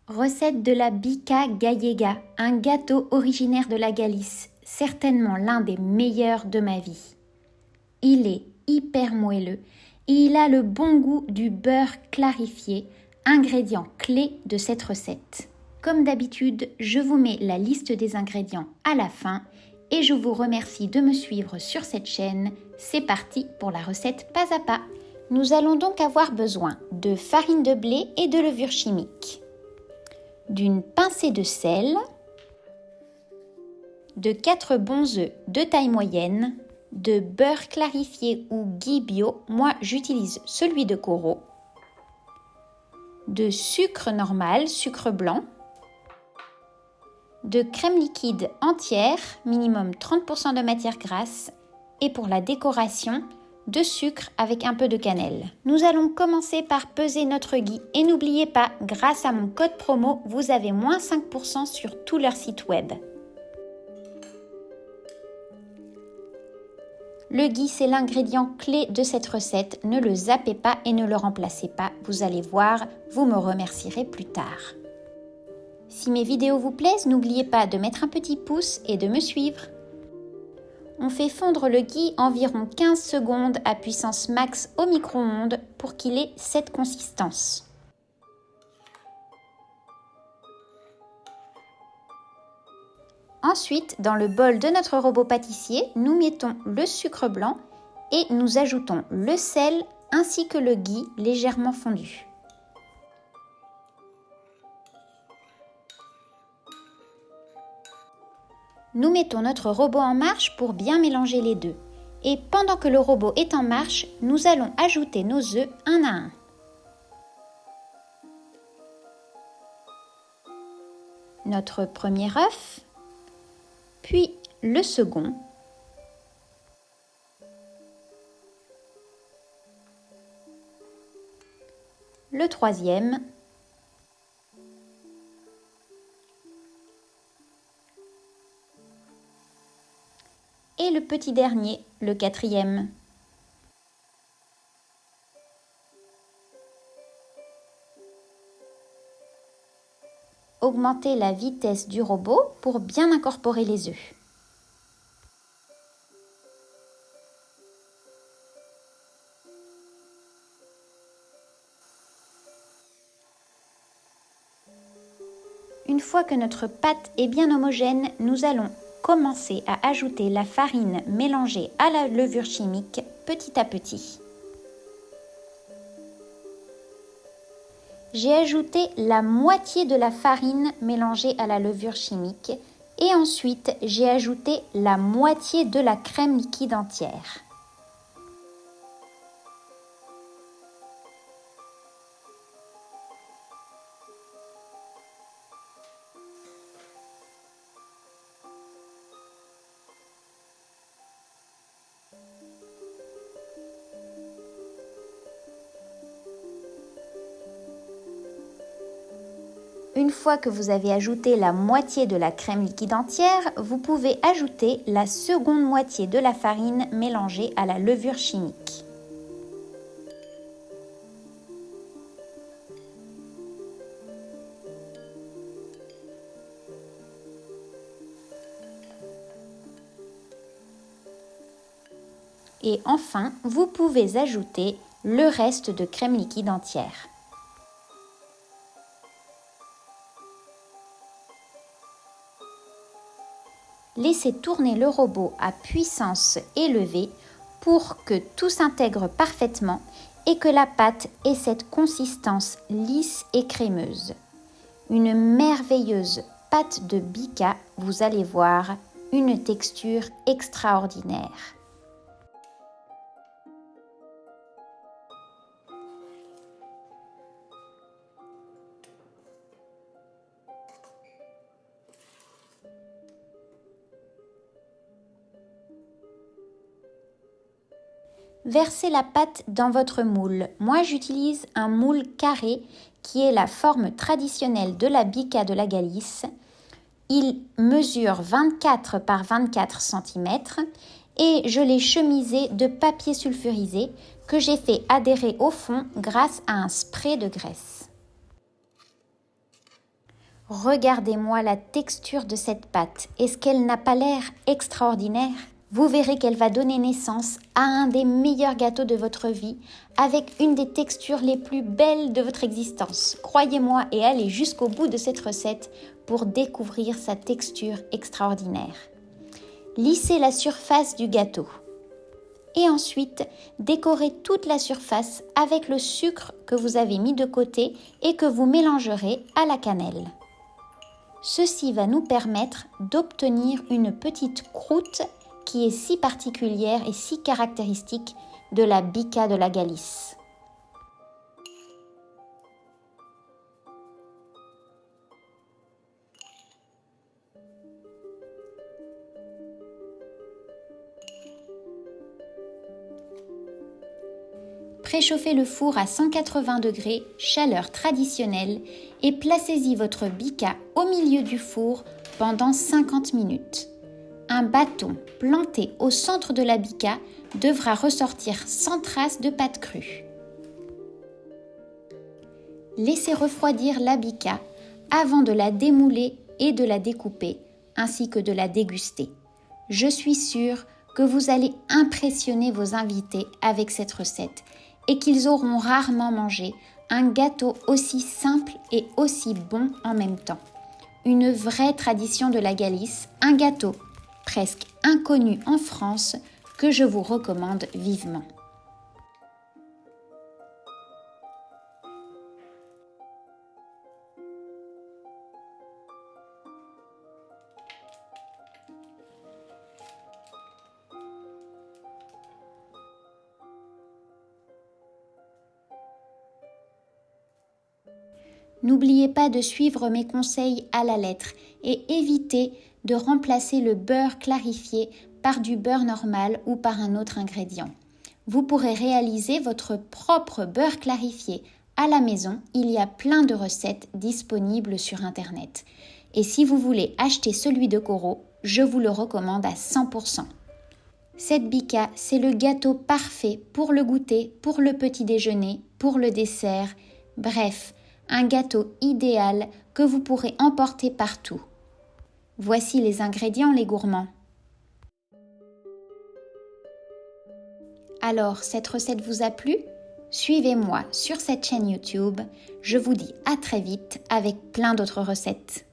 Recette de la bica gallega, un gâteau originaire de la Galice, certainement l'un des meilleurs de ma vie. Il est hyper moelleux et il a le bon goût du beurre clarifié, ingrédient clé de cette recette. Comme d'habitude, je vous mets la liste des ingrédients à la fin et je vous remercie de me suivre sur cette chaîne. C'est parti pour la recette pas à pas. Nous allons donc avoir besoin de farine de blé et de levure chimique, d'une pincée de sel, de 4 bons œufs de taille moyenne, de beurre clarifié ou ghee bio, moi j'utilise celui de Coro, de sucre normal, sucre blanc, de crème liquide entière, minimum 30% de matière grasse, et pour la décoration, de sucre avec un peu de cannelle. Nous allons commencer par peser notre ghee et n'oubliez pas, grâce à mon code promo, vous avez moins 5% sur tout leur site web. Le ghee, c'est l'ingrédient clé de cette recette. Ne le zappez pas et ne le remplacez pas. Vous allez voir, vous me remercierez plus tard. Si mes vidéos vous plaisent, n'oubliez pas de mettre un petit pouce et de me suivre. On fait fondre le ghee environ 15 secondes à puissance max au micro-ondes pour qu'il ait cette consistance. Ensuite, dans le bol de notre robot pâtissier, nous mettons le sucre blanc et nous ajoutons le sel ainsi que le ghee légèrement fondu. Nous mettons notre robot en marche pour bien mélanger les deux. Et pendant que le robot est en marche, nous allons ajouter nos œufs un à un. Notre premier œuf, puis le second, le troisième, et le petit dernier, le quatrième. Augmentez la vitesse du robot pour bien incorporer les œufs. Une fois que notre pâte est bien homogène, nous allons commencer à ajouter la farine mélangée à la levure chimique petit à petit. J'ai ajouté la moitié de la farine mélangée à la levure chimique et ensuite j'ai ajouté la moitié de la crème liquide entière. Une fois que vous avez ajouté la moitié de la crème liquide entière, vous pouvez ajouter la seconde moitié de la farine mélangée à la levure chimique. Et enfin, vous pouvez ajouter le reste de crème liquide entière. Laissez tourner le robot à puissance élevée pour que tout s'intègre parfaitement et que la pâte ait cette consistance lisse et crémeuse. Une merveilleuse pâte de bica, vous allez voir, une texture extraordinaire. Versez la pâte dans votre moule. Moi, j'utilise un moule carré qui est la forme traditionnelle de la bica de la Galice. Il mesure 24 par 24 cm et je l'ai chemisé de papier sulfurisé que j'ai fait adhérer au fond grâce à un spray de graisse. Regardez-moi la texture de cette pâte. Est-ce qu'elle n'a pas l'air extraordinaire ? Vous verrez qu'elle va donner naissance à un des meilleurs gâteaux de votre vie avec une des textures les plus belles de votre existence. Croyez-moi et allez jusqu'au bout de cette recette pour découvrir sa texture extraordinaire. Lissez la surface du gâteau et ensuite décorez toute la surface avec le sucre que vous avez mis de côté et que vous mélangerez à la cannelle. Ceci va nous permettre d'obtenir une petite croûte qui est si particulière et si caractéristique de la bica de la Galice. Préchauffez le four à 180 degrés, chaleur traditionnelle, et placez-y votre bica au milieu du four pendant 50 minutes. Un bâton planté au centre de la bica devra ressortir sans trace de pâte crue. Laissez refroidir la bica avant de la démouler et de la découper, ainsi que de la déguster. Je suis sûre que vous allez impressionner vos invités avec cette recette et qu'ils auront rarement mangé un gâteau aussi simple et aussi bon en même temps. Une vraie tradition de la Galice, un gâteau presque inconnu en France que je vous recommande vivement. N'oubliez pas de suivre mes conseils à la lettre et évitez de remplacer le beurre clarifié par du beurre normal ou par un autre ingrédient. Vous pourrez réaliser votre propre beurre clarifié à la maison. Il y a plein de recettes disponibles sur Internet. Et si vous voulez acheter celui de Coro, je vous le recommande à 100%. Cette bica, c'est le gâteau parfait pour le goûter, pour le petit déjeuner, pour le dessert, bref, un gâteau idéal que vous pourrez emporter partout. Voici les ingrédients, les gourmands. Alors, cette recette vous a plu ? Suivez-moi sur cette chaîne YouTube. Je vous dis à très vite avec plein d'autres recettes.